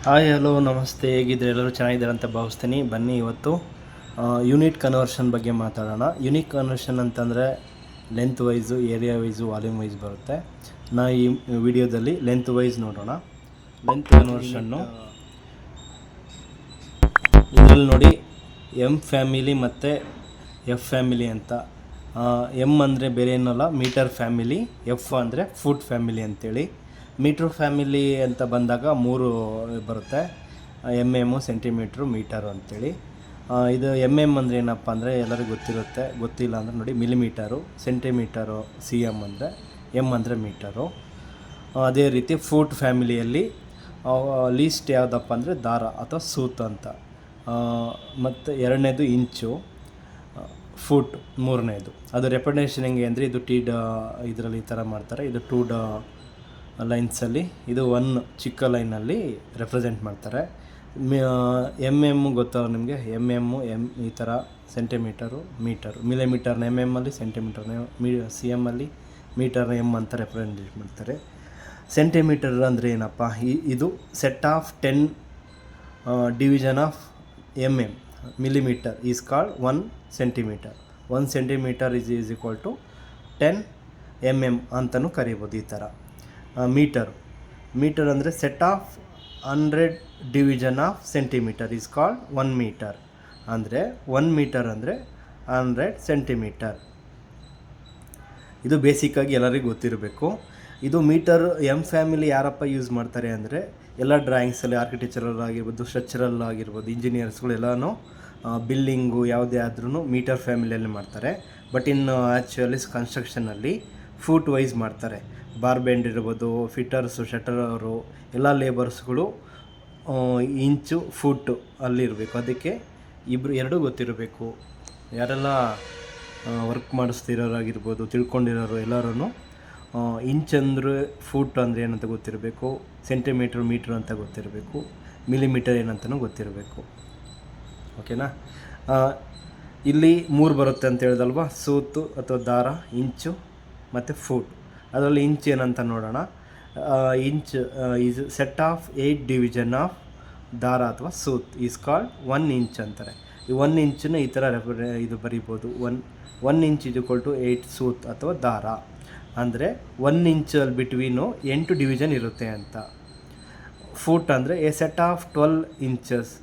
Hi hello ನಮಸ್ತೆ, ಹೇಗಿದ್ರೆ ಎಲ್ಲರೂ ಚೆನ್ನಾಗಿದ್ದಾರೆ ಅಂತ ಭಾವಿಸ್ತೀನಿ. ಬನ್ನಿ ಇವತ್ತು ಯೂನಿಟ್ ಕನ್ವರ್ಷನ್ ಬಗ್ಗೆ ಮಾತಾಡೋಣ. ಯೂನಿಟ್ ಕನ್ವರ್ಷನ್ ಅಂತಂದರೆ length wise, area wise, volume wise ಬರುತ್ತೆ. ಈ ವಿಡಿಯೋದಲ್ಲಿ ಲೆಂತ್ ವೈಸ್ ನೋಡೋಣ. ಲೆಂತ್ ಕನ್ವರ್ಷನ್ನು ಇದರಲ್ಲಿ ನೋಡಿ, ಎಮ್ ಫ್ಯಾಮಿಲಿ ಮತ್ತು ಎಫ್ ಫ್ಯಾಮಿಲಿ ಅಂತ. ಎಮ್ ಅಂದರೆ ಬೇರೆ ಏನಲ್ಲ, ಮೀಟರ್ ಫ್ಯಾಮಿಲಿ. ಎಫ್ ಅಂದರೆ ಫುಟ್ ಫ್ಯಾಮಿಲಿ ಅಂತೇಳಿ. ಮೀಟ್ರ್ ಫ್ಯಾಮಿಲಿ ಅಂತ ಬಂದಾಗ ಮೂರು ಬರುತ್ತೆ: ಎಮ್ ಎಮ್ಮು, ಸೆಂಟಿಮೀಟ್ರು, ಮೀಟರು ಅಂಥೇಳಿ. ಇದು ಎಮ್ ಎಮ್ ಅಂದರೆ ಏನಪ್ಪ ಅಂದರೆ ಎಲ್ಲರಿಗೂ ಗೊತ್ತಿರುತ್ತೆ. ಗೊತ್ತಿಲ್ಲ ಅಂದರೆ ನೋಡಿ, ಮಿಲಿಮೀಟರು, ಸೆಂಟಿಮೀಟರು ಸಿ ಎಮ್ ಅಂದರೆ, ಎಮ್ ಅಂದರೆ ಮೀಟರು. ಅದೇ ರೀತಿ ಫೂಟ್ ಫ್ಯಾಮಿಲಿಯಲ್ಲಿ ಲೀಸ್ಟ್ ಯಾವುದಪ್ಪ ಅಂದರೆ ದಾರ ಅಥವಾ ಸೂತ್ ಅಂತ. ಮತ್ತು ಎರಡನೇದು ಇಂಚು, ಫೂಟ್ ಮೂರನೇದು. ಅದು ರೆಪ್ರೆಸೆಂಟೇಷನ್ ಹೆಂಗೆ ಅಂದರೆ, ಇದು ಇದರಲ್ಲಿ ಈ ಥರ ಮಾಡ್ತಾರೆ. ಇದು 2 ಲೈನ್ಸಲ್ಲಿ, ಇದು 1 ಚಿಕ್ಕ ಲೈನಲ್ಲಿ ರೆಪ್ರೆಸೆಂಟ್ ಮಾಡ್ತಾರೆ. ಎಮ್ ಎಮ್ಮು ಗೊತ್ತಲ್ಲ ನಿಮಗೆ, ಎಮ್ ಈ ಥರ, ಸೆಂಟಿಮೀಟರು, ಮೀಟರು, ಮಿಲಿಮೀಟರ್ನ ಎಮ್ ಎಮ್ಮಲ್ಲಿ, ಸೆಂಟಿಮೀಟರ್ನ ಸಿ ಎಮ್ಮಲ್ಲಿ, ಮೀಟರ್ನ ಎಮ್ ಅಂತ ರೆಪ್ರೆಸೆಂಟೇಟ್ ಮಾಡ್ತಾರೆ. ಸೆಂಟಿಮೀಟರ್ ಅಂದರೆ ಏನಪ್ಪ, ಇದು set of 10 division of um millimetre is called 1 centimetre. 1 centimetre is equal to 10 mm ಅಂತಲೂ ಕರಿಬೋದು ಈ ಥರ. ಮೀಟರ್ ಅಂದರೆ set of 100 division of centimetre is called 1 metre. ಅಂದರೆ 1 ಮೀಟರ್ ಅಂದರೆ 100 ಸೆಂಟಿಮೀಟರ್. ಇದು ಬೇಸಿಕ್ಕಾಗಿ ಎಲ್ಲರಿಗೂ ಗೊತ್ತಿರಬೇಕು. ಇದು ಮೀಟರ್ ಎಮ್ ಫ್ಯಾಮಿಲಿ ಯಾರಪ್ಪ ಯೂಸ್ ಮಾಡ್ತಾರೆ ಅಂದರೆ, ಎಲ್ಲ ಡ್ರಾಯಿಂಗ್ಸಲ್ಲಿ, ಆರ್ಕಿಟೆಕ್ಚರಲ್ ಆಗಿರ್ಬೋದು, ಸ್ಟ್ರಕ್ಚರಲ್ ಆಗಿರ್ಬೋದು, ಇಂಜಿನಿಯರ್ಸ್ಗಳು ಎಲ್ಲನೂ ಬಿಲ್ಡಿಂಗು ಯಾವುದೇ ಆದ್ರೂ ಮೀಟರ್ ಫ್ಯಾಮಿಲಿಯಲ್ಲಿ ಮಾಡ್ತಾರೆ. ಬಟ್ ಇನ್ನು ಆ್ಯಕ್ಚುಲಿ ಕನ್ಸ್ಟ್ರಕ್ಷನಲ್ಲಿ ಫೂಟ್ ವೈಸ್ ಮಾಡ್ತಾರೆ. ಬಾರ್ಬೆಂಡ್ ಇರ್ಬೋದು, ಫಿಟ್ಟರ್ಸು, ಶಟರವರು, ಎಲ್ಲ ಲೇಬರ್ಸ್ಗಳು ಇಂಚು, ಫುಟ್ಟು ಅಲ್ಲಿರಬೇಕು. ಅದಕ್ಕೆ ಎರಡೂ ಗೊತ್ತಿರಬೇಕು. ಯಾರೆಲ್ಲ ವರ್ಕ್ ಮಾಡಿಸ್ತಿರೋರಾಗಿರ್ಬೋದು, ತಿಳ್ಕೊಂಡಿರೋರು ಎಲ್ಲರೂ ಇಂಚ್ ಅಂದರೆ, ಫೂಟ್ ಅಂದರೆ ಏನಂತ ಗೊತ್ತಿರಬೇಕು, ಸೆಂಟಿಮೀಟ್ರ್, ಮೀಟ್ರ್ ಅಂತ ಗೊತ್ತಿರಬೇಕು, ಮಿಲಿಮೀಟರ್ ಏನಂತಲೂ ಗೊತ್ತಿರಬೇಕು. ಓಕೆನಾ. ಇಲ್ಲಿ 3 ಬರುತ್ತೆ ಅಂತ ಹೇಳಿದಲ್ವ, ಸೂತು ಅಥವಾ ದಾರ, ಇಂಚು ಮತ್ತು ಫೂಟ್. ಅದರಲ್ಲಿ ಇಂಚ್ ಏನಂತ ನೋಡೋಣ. Inch is set of 8 division of ದಾರ ಅಥವಾ ಸೂತ್ ಈಸ್ ಕಾಲ್ಡ್ 1 ಇಂಚ್ ಅಂತಾರೆ. ಈ 1 ಇಂಚನ್ನ ಈ ಥರ ಇದು ಬರಿಬೋದು. 1 ಇಂಚ್ ಈಸ್ ಈಕ್ವಲ್ ಟು 8 ಸೂತ್ ಅಥವಾ ದಾರ. ಅಂದರೆ 1 ಇಂಚಲ್ಲಿ ಬಿಟ್ವೀನು 8 ಡಿವಿಷನ್ ಇರುತ್ತೆ ಅಂತ. ಫೂಟ್ ಅಂದರೆ a set of 12 inches.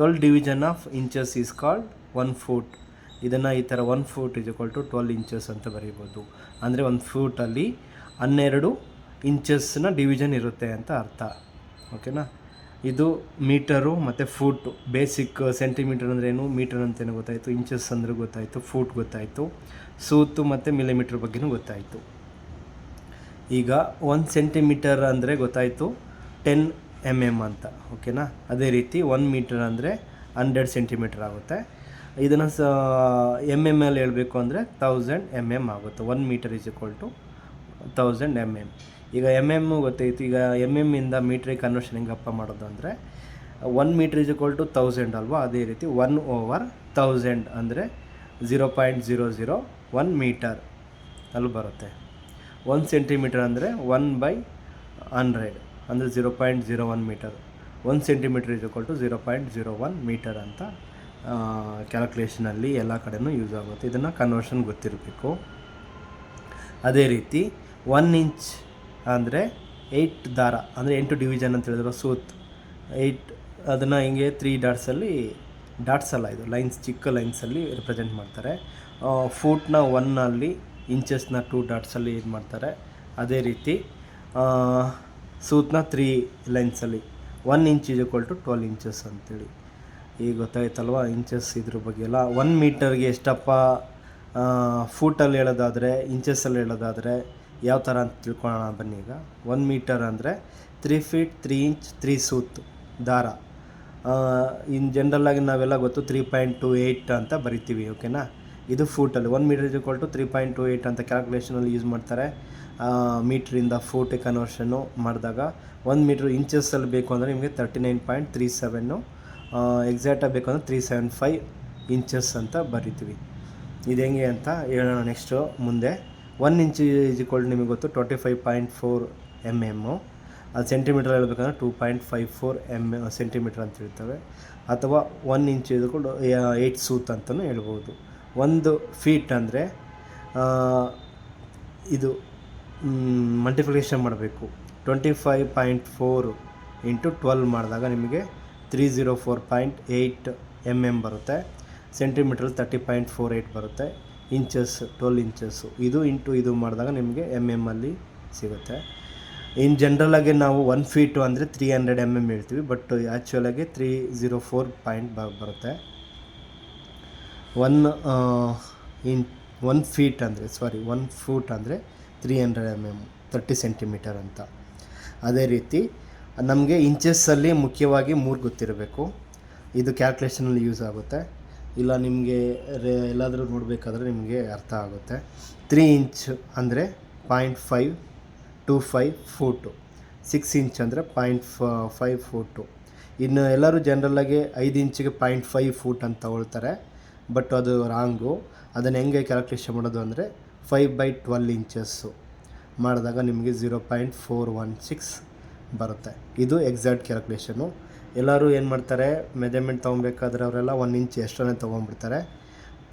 12 division of inches is called 1 foot. ಇದನ್ನು ಈ ಥರ 1 foot is equal to 12 inches ಅಂತ ಬರೀಬೋದು. ಅಂದರೆ 1 ಫೂಟಲ್ಲಿ 12 ಇಂಚಸ್ನ ಡಿವಿಷನ್ ಇರುತ್ತೆ ಅಂತ ಅರ್ಥ. ಓಕೆನಾ. ಇದು ಮೀಟರು ಮತ್ತು ಫೂಟು ಬೇಸಿಕ್. ಸೆಂಟಿಮೀಟರ್ ಅಂದ್ರೇನು, ಮೀಟರ್ ಅಂತೇನು ಗೊತ್ತಾಯಿತು, ಇಂಚಸ್ ಅಂದರೆ ಗೊತ್ತಾಯಿತು, ಫೂಟ್ ಗೊತ್ತಾಯಿತು, ಸೂತು ಮತ್ತು ಮಿಲಿಮೀಟ್ರ್ ಬಗ್ಗೆನೂ ಗೊತ್ತಾಯಿತು. ಈಗ 1 ಸೆಂಟಿಮೀಟರ್ ಅಂದರೆ ಗೊತ್ತಾಯಿತು, 10 mm ಅಂತ. ಓಕೆನಾ. ಅದೇ ರೀತಿ 1 ಮೀಟರ್ ಅಂದರೆ 100 ಸೆಂಟಿಮೀಟರ್ ಆಗುತ್ತೆ. ಇದನ್ನು ಎಮ್ ಎಮ್ ಅಲ್ಲಿ ಹೇಳಬೇಕು ಅಂದರೆ 1000 mm ಆಗುತ್ತೆ. 1 metre is equal to 1000 mm. ಈಗ ಎಮ್ ಎಮ್ಮು ಗೊತ್ತಾಯಿತು. ಈಗ ಎಮ್ ಎಮ್ಮಿಂದ ಮೀಟ್ರಿಗೆ ಕನ್ವರ್ಷನ್ ಹೆಂಗಪ್ಪ ಮಾಡೋದು ಅಂದರೆ, 1 ಮೀಟರ್ ಈಸ್ ಈಕ್ವಲ್ ಟು 1000 ಅಲ್ವಾ. ಅದೇ ರೀತಿ 1/1000 ಅಂದರೆ 0.001 ಮೀಟರ್ ಅಲ್ಲಿ ಬರುತ್ತೆ. 1 ಸೆಂಟಿಮೀಟರ್ ಅಂದರೆ 1/100 ಅಂದರೆ 0.01 metre. 1 centimetre is equal to 0.01 metre ಅಂತ ಕ್ಯಾಲ್ಕುಲೇಷನಲ್ಲಿ ಎಲ್ಲ ಕಡೆಯೂ ಯೂಸ್ ಆಗುತ್ತೆ. ಇದನ್ನು ಕನ್ವರ್ಷನ್ ಗೊತ್ತಿರಬೇಕು. ಅದೇ ರೀತಿ 1 ಇಂಚ್ ಅಂದರೆ 8 ದಾರ ಅಂದರೆ 8 ಡಿವಿಷನ್ ಅಂತ ಹೇಳಿದ್ರು, ಸೂತ್ 8. ಅದನ್ನು ಹಿಂಗೆ 3 ಡಾಟ್ಸಲ್ಲಿ, ಡಾಟ್ಸ್ ಅಲ್ಲ ಇದು ಲೈನ್ಸ್, ಚಿಕ್ಕ ಲೈನ್ಸಲ್ಲಿ ರೆಪ್ರೆಸೆಂಟ್ ಮಾಡ್ತಾರೆ. ಫೂಟ್ನ 1ಅಲ್ಲಿ, ಇಂಚಸ್ನ 2 ಡಾಟ್ಸಲ್ಲಿ ಇದು ಮಾಡ್ತಾರೆ. ಅದೇ ರೀತಿ ಸೂತ್ನ 3 ಲೈನ್ಸಲ್ಲಿ 1 inch is equal to 12 inches ಅಂತೇಳಿ. ಈಗ ಗೊತ್ತಾಯ್ತಲ್ವ ಇಂಚಸ್ ಇದ್ರ ಬಗ್ಗೆ ಎಲ್ಲ. 1 ಮೀಟರ್ಗೆ ಎಷ್ಟಪ್ಪ ಫೂಟಲ್ಲಿ ಹೇಳೋದಾದರೆ, ಇಂಚಸ್ಸಲ್ಲಿ ಹೇಳೋದಾದರೆ ಯಾವ ಥರ ಅಂತ ತಿಳ್ಕೊಳ್ಳೋಣ ಬನ್ನಿ. ಈಗ 1 ಮೀಟರ್ ಅಂದರೆ 3 feet 3 inch 3 ಸೂತ್ ದಾರ. ಜನರಲ್ಲಾಗಿ ನಾವೆಲ್ಲ ಗೊತ್ತು 3.28 ಅಂತ ಬರಿತೀವಿ. ಓಕೆನಾ. ಇದು ಫೂಟಲ್ಲಿ 1 ಮೀಟರ್ ಈಸ್ ಈಕ್ವಲ್ ಟು 3.28 ಅಂತ ಕ್ಯಾಲ್ಕುಲೇಷನಲ್ಲಿ ಯೂಸ್ ಮಾಡ್ತಾರೆ. ಮೀಟ್ರಿಂದ ಫೂಟಿಗೆ ಕನ್ವರ್ಷನ್ನು ಮಾಡಿದಾಗ 1 ಮೀಟ್ರ್ ಇಂಚಸ್ಸಲ್ಲಿ ಬೇಕು ಅಂದರೆ ನಿಮಗೆ 39.37, ಎಕ್ಸಾಕ್ಟಾಗಿ ಬೇಕು ಅಂದರೆ 375 ಇಂಚಸ್ ಅಂತ ಬರಿತೀವಿ. ಇದು ಹೆಂಗೆ ಅಂತ ಹೇಳೋಣ ನೆಕ್ಸ್ಟು ಮುಂದೆ. 1 ಇಂಚ್ ಈಸ್ ಈಕ್ವಲ್ ನಿಮಗೆ ಗೊತ್ತು 25.4 mm. ಅದು ಸೆಂಟಿಮೀಟರ್ ಹೇಳ್ಬೇಕಂದ್ರೆ 2.54 ಸೆಂಟಿಮೀಟರ್ ಅಂತ ಹೇಳ್ತೇವೆ, ಅಥವಾ 1 ಇಂಚ್ ಇದ್ಕೊಂಡು 8 ಸೂತ್ ಅಂತಲೂ ಹೇಳ್ಬೋದು. 1 ಫೀಟ್ ಅಂದರೆ ಇದು ಮಲ್ಟಿಪ್ಲಿಕೇಶನ್ ಮಾಡಬೇಕು. 25.4 × 12 ಮಾಡಿದಾಗ ನಿಮಗೆ 304.8 ಬರುತ್ತೆ. ಸೆಂಟಿಮೀಟ್ರಲ್ಲಿ 30.48 ಬರುತ್ತೆ. Inches 12 inches. ಇದು ಇಂಟು ಇದು ಮಾಡಿದಾಗ ನಿಮಗೆ ಅಲ್ಲಿ ಸಿಗುತ್ತೆ. ಇನ್ ಜನರಲಾಗಿ ನಾವು 1 ಫೀಟು ಅಂದರೆ 300 ಹೇಳ್ತೀವಿ, ಬಟ್ ಆ್ಯಕ್ಚುಲಾಗಿ 304 ಬರುತ್ತೆ. 1 ಫೀಟ್ ಅಂದರೆ 1 ಫೂಟ್ ಅಂದರೆ 300 30 ಸೆಂಟಿಮೀಟರ್ ಅಂತ. ಅದೇ ರೀತಿ ನಮಗೆ ಇಂಚಸ್ಸಲ್ಲಿ ಮುಖ್ಯವಾಗಿ 3 ಗೊತ್ತಿರಬೇಕು. ಇದು ಕ್ಯಾಲ್ಕುಲೇಷನಲ್ಲಿ ಯೂಸ್ ಆಗುತ್ತೆ. ಇಲ್ಲ ನಿಮಗೆ ಎಲ್ಲಾದರೂ ನೋಡಬೇಕಾದ್ರೆ ನಿಮಗೆ ಅರ್ಥ ಆಗುತ್ತೆ. 3 ಇಂಚ್ ಅಂದರೆ 0.525 ಫೂಟು. 6 ಇಂಚ್ ಅಂದರೆ 0.5 ಫೂಟು. ಇನ್ನು ಎಲ್ಲರೂ ಜನರಲ್ಲಾಗಿ 5 ಇಂಚಿಗೆ 0.5 ಫೂಟ್ ಅಂತ ತಗೊಳ್ತಾರೆ, ಬಟ್ ಅದು ರಾಂಗು. ಅದನ್ನು ಹೆಂಗೆ ಕ್ಯಾಲ್ಕುಲೇಷನ್ ಮಾಡೋದು ಅಂದರೆ 5/12 ಇಂಚಸ್ಸು ಮಾಡಿದಾಗ ನಿಮಗೆ 0.416 ಬರುತ್ತೆ. ಇದು ಎಕ್ಸಾಕ್ಟ್ ಕ್ಯಾಲ್ಕುಲೇಷನು. ಎಲ್ಲರೂ ಏನು ಮಾಡ್ತಾರೆ, ಮೆಜರ್ಮೆಂಟ್ ತೊಗೊಬೇಕಾದ್ರೆ ಅವರೆಲ್ಲ 1 ಇಂಚ್ ಎಷ್ಟನ್ನೇ ತೊಗೊಂಡ್ಬಿಡ್ತಾರೆ.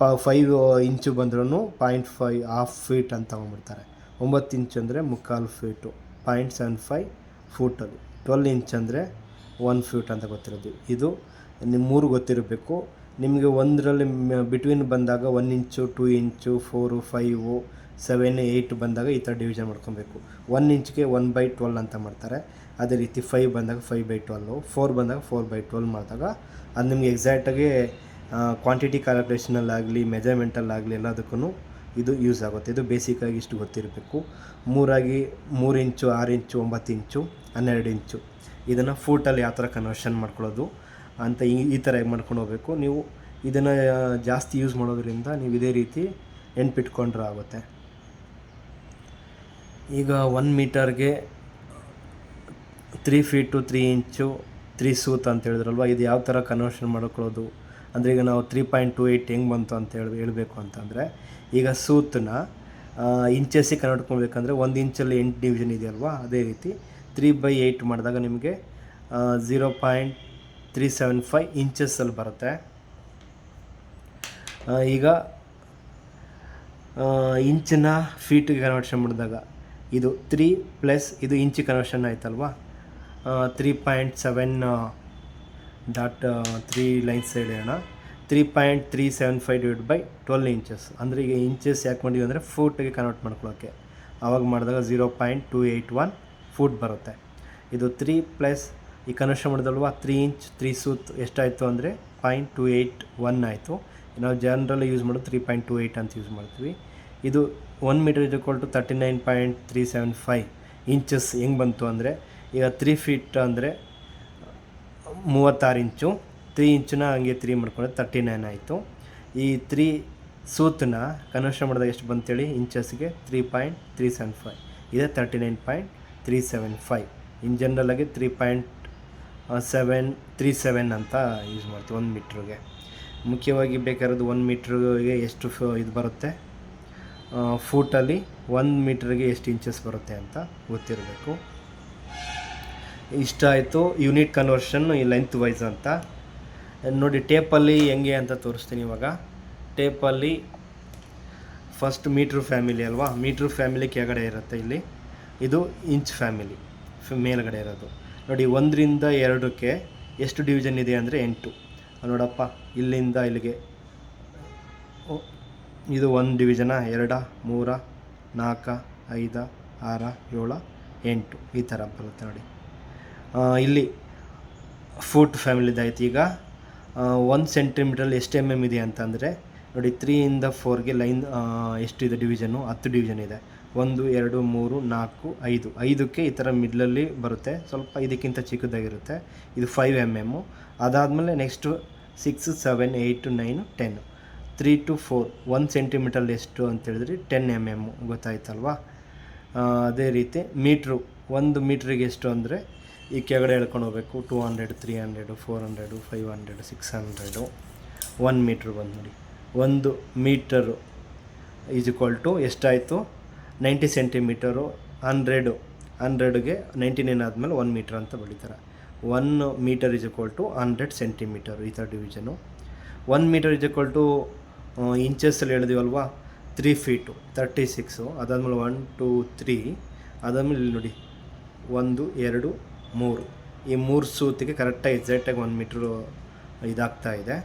5 ಇಂಚು ಬಂದ್ರೂ 0.5 ಹಾಫ್ ಫೀಟ್ ಅಂತ ತೊಗೊಂಡ್ಬಿಡ್ತಾರೆ. 9 ಇಂಚ್ ಅಂದರೆ 3/4 ಫೀಟು, 0.75 ಫೂಟಲ್ಲಿ. 12 ಇಂಚ್ ಅಂದರೆ 1 ಫೀಟ್ ಅಂತ ಗೊತ್ತಿರೋದು. ಇದು ನಿಮ್ಮ 3 ಗೊತ್ತಿರಬೇಕು. ನಿಮಗೆ ಒಂದರಲ್ಲಿ ಬಿಟ್ವೀನ್ ಬಂದಾಗ 1 ಇಂಚು, 2 ಇಂಚು, 4, 5, 7, 8 ಬಂದಾಗ ಈ ಥರ ಡಿವಿಷನ್ ಮಾಡ್ಕೊಬೇಕು. 1 ಇಂಚ್ಗೆ 1/12 ಅಂತ ಮಾಡ್ತಾರೆ. ಅದೇ ರೀತಿ 5 ಬಂದಾಗ 5/12, 4 ಬಂದಾಗ 4/12 ಮಾಡಿದಾಗ ಅದು ನಿಮಗೆ ಎಕ್ಸಾಕ್ಟಾಗಿ ಕ್ವಾಂಟಿಟಿ ಕ್ಯಾಲ್ಕುಲೇಷನಲ್ಲಾಗಲಿ ಮೆಜರ್ಮೆಂಟಲ್ಲಾಗಲಿ ಎಲ್ಲದಕ್ಕೂ ಇದು ಯೂಸ್ ಆಗುತ್ತೆ. ಇದು ಬೇಸಿಕ್ಕಾಗಿ ಇಷ್ಟು ಗೊತ್ತಿರಬೇಕು. 3 ಇಂಚು, 6 ಇಂಚು, 9 ಇಂಚು, 12 ಇಂಚು ಇದನ್ನು ಫೂಟಲ್ಲಿ ಯಾವ ಥರ ಕನ್ವರ್ಷನ್ ಮಾಡ್ಕೊಳ್ಳೋದು ಅಂತ ಈ ಥರ ಮಾಡ್ಕೊಂಡು ಹೋಗಬೇಕು. ನೀವು ಇದನ್ನು ಜಾಸ್ತಿ ಯೂಸ್ ಮಾಡೋದ್ರಿಂದ ನೀವು ಇದೇ ರೀತಿ ನೆನ್ಪಿಟ್ಕೊಂಡ್ರೆ ಆಗುತ್ತೆ. ಈಗ 1 ಮೀಟರ್ಗೆ 3 ಫೀಟು 3 ಇಂಚು 3 ಸೂತ್ ಅಂತ ಹೇಳಿದ್ರಲ್ವ, ಇದು ಯಾವ ಥರ ಕನ್ವರ್ಷನ್ ಮಾಡ್ಕೊಳ್ಳೋದು ಅಂದರೆ, ಈಗ ನಾವು 3.28 ಹೆಂಗೆ ಬಂತು ಅಂತ ಹೇಳಬೇಕು ಅಂತಂದರೆ, ಈಗ ಸೂತನ್ನ ಇಂಚಸ್ಸಿಗೆ ಕನ್ವರ್ಟ್ ಮಾಡಬೇಕಂದ್ರೆ 1 ಇಂಚಲ್ಲಿ 8 ಡಿವಿಷನ್ ಇದೆಯಲ್ವಾ, ಅದೇ ರೀತಿ 3/8 ಮಾಡಿದಾಗ ನಿಮಗೆ 0.375 ಇಂಚಸ್ಸಲ್ಲಿ ಬರುತ್ತೆ. ಈಗ ಇಂಚನ್ನ ಫೀಟಿಗೆ ಕನ್ವರ್ಷನ್ ಮಾಡಿದಾಗ ಇದು 3 ಪ್ಲಸ್ ಇದು ಇಂಚಿ ಕನ್ವರ್ಷನ್ ಆಯ್ತಲ್ವಾ, 3.7.3 ಲೈನ್ಸ್ ಹೇಳೋಣ. 3.375/12 ಇಂಚಸ್ ಅಂದರೆ, ಈಗ ಇಂಚಸ್ ಯಾಕೆ ಮಾಡಿದ್ವಿ ಅಂದರೆ ಫೂಟಿಗೆ ಕನ್ವರ್ಟ್ ಮಾಡ್ಕೊಳ್ಳೋಕ್ಕೆ. ಆವಾಗ ಮಾಡಿದಾಗ 0.281 ಫೂಟ್ ಬರುತ್ತೆ. ಇದು 3 ಪ್ಲಸ್ ಈ ಕನ್ವರ್ಷನ್ ಮಾಡಿದಲ್ವಾ, 3 ಇಂಚ್ 3 ಸೂತ್ ಎಷ್ಟಾಯಿತು ಅಂದರೆ 0.281 ಆಯಿತು. ನಾವು ಜನರಲ್ಲಿ ಯೂಸ್ ಮಾಡೋದು 3.28 ಅಂತ ಯೂಸ್ ಮಾಡ್ತೀವಿ. ಇದು 1 ಮೀಟರ್ = 39.375 ಇಂಚಸ್ ಹೆಂಗೆ ಬಂತು ಅಂದರೆ, ಈಗ 3 ಫೀಟ್ ಅಂದರೆ 36 ಇಂಚು, 3 ಇಂಚನ್ನ ಹಂಗೆ 3 ಮಾಡ್ಕೊಂಡ್ರೆ 39 ಆಯಿತು. ಈ 3 ಸೂತನ್ನ ಕನ್ವರ್ಷನ್ ಮಾಡಿದಾಗ ಎಷ್ಟು ಬಂತೇಳಿ ಇಂಚಸ್ಗೆ 3.375, ಇದೆ 39.375. ಇನ್ ಜನರಲಾಗಿ 3.737 ಅಂತ ಯೂಸ್ ಮಾಡ್ತೀವಿ 1 ಮೀಟ್ರಿಗೆ. ಮುಖ್ಯವಾಗಿ ಬೇಕಾಗಿರೋದು 1 ಮೀಟ್ರಿಗೆ ಎಷ್ಟು ಇದು ಬರುತ್ತೆ, ಫೂಟಲ್ಲಿ 1 ಮೀಟ್ರಿಗೆ ಎಷ್ಟು ಇಂಚಸ್ ಬರುತ್ತೆ ಅಂತ ಗೊತ್ತಿರಬೇಕು. ಇಷ್ಟ ಆಯಿತು ಯೂನಿಟ್ ಕನ್ವರ್ಷನ್ ಈ ಲೆಂತ್ ವೈಸ್ ಅಂತ. ನೋಡಿ ಟೇಪಲ್ಲಿ ಹೆಂಗೆ ಅಂತ ತೋರಿಸ್ತೀನಿ. ಇವಾಗ ಟೇಪಲ್ಲಿ ಫಸ್ಟ್ ಮೀಟ್ರ್ ಫ್ಯಾಮಿಲಿ ಅಲ್ವಾ, ಮೀಟ್ರ್ ಫ್ಯಾಮಿಲಿ ಕೆಳಗಡೆ ಇರುತ್ತೆ. ಇಲ್ಲಿ ಇದು ಇಂಚ್ ಫ್ಯಾಮಿಲಿ ಮೇಲ್ಗಡೆ ಇರೋದು. ನೋಡಿ 1ರಿಂದ 2ಕ್ಕೆ ಎಷ್ಟು ಡಿವಿಷನ್ ಇದೆ ಅಂದರೆ 8. ನೋಡಪ್ಪ, ಇಲ್ಲಿಂದ ಇಲ್ಲಿಗೆ ಇದು 1 ಡಿವಿಷನ, 2, 3, 4, 5, 6, 7, 8 ಈ ಥರ ಬರುತ್ತೆ ನೋಡಿ. ಇಲ್ಲಿ ಫೂಟ್ ಫ್ಯಾಮಿಲಿದಾಯ್ತು. ಈಗ 1 ಸೆಂಟಿಮೀಟ್ರಲ್ಲಿ ಎಷ್ಟು ಇದೆ ಅಂತಂದರೆ ನೋಡಿ, 3ರಿಂದ 4ಗೆ ಲೈನ್ ಎಷ್ಟಿದೆ ಡಿವಿಷನ್ನು, 10 ಡಿವಿಷನ್ ಇದೆ. 1, 2, 3, 4, 5, 5ಕ್ಕೆ ಈ ಥರ ಮಿಡ್ಲಲ್ಲಿ ಬರುತ್ತೆ, ಸ್ವಲ್ಪ ಇದಕ್ಕಿಂತ ಚಿಕ್ಕದಾಗಿರುತ್ತೆ. ಇದು 5 ಅದಾದಮೇಲೆ ನೆಕ್ಸ್ಟು 6, 7, 8, 9, 10, 3 to 4 1 ಸೆಂಟಿಮೀಟ್ರಲ್ಲಿ ಎಷ್ಟು ಅಂತೇಳಿದ್ರಿ 10 ಗೊತ್ತಾಯ್ತಲ್ವಾ. ಅದೇ ರೀತಿ ಮೀಟ್ರು, 1 ಮೀಟ್ರಿಗೆ ಎಷ್ಟು ಅಂದರೆ ಈ ಕೆಳಗಡೆ ಹೇಳ್ಕೊಂಡು ಹೋಗಬೇಕು. 200, 300, 400, 500, 600 1 ಮೀಟ್ರ್ ಬಂದು ನೋಡಿ. 1 ಮೀಟರು = ಎಷ್ಟಾಯಿತು 90 ಸೆಂಟಿಮೀಟರು. 100 100ಗೆ 99 ಆದಮೇಲೆ 1 ಮೀಟರ್ ಅಂತ ಬರೀತಾರೆ. 1 metre is equal to 100 centimetre ಈ ಥರ division. 1 metre is equal to ಇಂಚಸ್ಸಲ್ಲಿ ಹೇಳಿದೀವಲ್ವಾ 3 ಫೀಟು 36. ಅದಾದಮೇಲೆ 1 2 3 ಅದಾದಮೇಲೆ ಇಲ್ಲಿ ನೋಡಿ 1 2 3 ಈ 3 ಸೂತಿಗೆ ಕರೆಕ್ಟಾಗಿ ಎಕ್ಸಾಕ್ಟಾಗಿ 1 ಮೀಟ್ರು ಇದಾಗ್ತಾ ಇದೆ.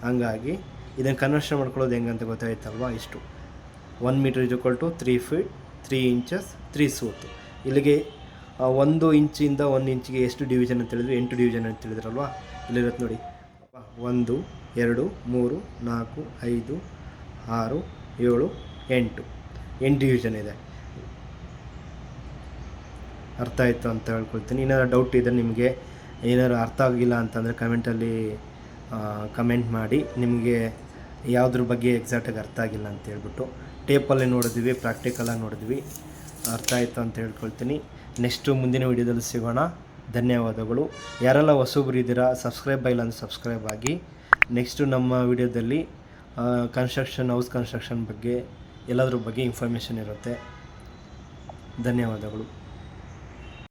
ಹಂಗಾಗಿ ಇದನ್ನು ಕನ್ವರ್ಷನ್ ಮಾಡ್ಕೊಳ್ಳೋದು ಹೆಂಗಂತ ಗೊತ್ತಾಯ್ತಲ್ವಾ. ಇಷ್ಟು 1 metre is equal to 3 feet 3 inches 3 ಸೂತು. ಇಲ್ಲಿಗೆ 1 ಇಂಚಿಂದ 1 ಇಂಚಿಗೆ ಎಷ್ಟು ಡಿವಿಷನ್ ಅಂತ ಹೇಳಿದ್ರು, 8 ಡಿವಿಷನ್ ಅಂತ ಹೇಳಿದ್ರಲ್ವಾ. ಇಲ್ಲಿರುತ್ತೆ ನೋಡಿ 1 2 3 4 5 6 7 8 ಡಿವಿಷನ್ ಇದೆ. ಅರ್ಥ ಆಯಿತು ಅಂತ ಹೇಳ್ಕೊಳ್ತೀನಿ. ಏನಾದ್ರು ಡೌಟ್ ಇದ್ದರೆ ನಿಮಗೆ ಏನಾದ್ರು ಅರ್ಥ ಆಗಿಲ್ಲ ಅಂತಂದರೆ ಕಮೆಂಟಲ್ಲಿ ಕಮೆಂಟ್ ಮಾಡಿ. ನಿಮಗೆ ಯಾವುದ್ರ ಬಗ್ಗೆ ಎಕ್ಸಾಕ್ಟಾಗಿ ಅರ್ಥ ಆಗಿಲ್ಲ ಅಂತ ಹೇಳ್ಬಿಟ್ಟು ಟೇಪಲ್ಲಿ ನೋಡಿದ್ವಿ, ಪ್ರಾಕ್ಟಿಕಲಾಗಿ ನೋಡಿದ್ವಿ. ಅರ್ಥ ಆಯಿತು ಅಂತ ಹೇಳ್ಕೊಳ್ತೀನಿ. ನೆಕ್ಸ್ಟು ಮುಂದಿನ ವೀಡಿಯೋದಲ್ಲಿ ಸಿಗೋಣ. ಧನ್ಯವಾದಗಳು. ಯಾರೆಲ್ಲ ಹೊಸಬ್ರು ಇದ್ದೀರಾ ಸಬ್ಸ್ಕ್ರೈಬ್ ಆಗಿಲ್ಲ ಅಂದರೆ ಸಬ್ಸ್ಕ್ರೈಬ್ ಆಗಿ. ನೆಕ್ಸ್ಟು ನಮ್ಮ ವಿಡಿಯೋದಲ್ಲಿ ಹೌಸ್ ಕನ್ಸ್ಟ್ರಕ್ಷನ್ ಬಗ್ಗೆ ಎಲ್ಲದ್ರ ಬಗ್ಗೆ ಇನ್ಫಾರ್ಮೇಷನ್ ಇರುತ್ತೆ. ಧನ್ಯವಾದಗಳು.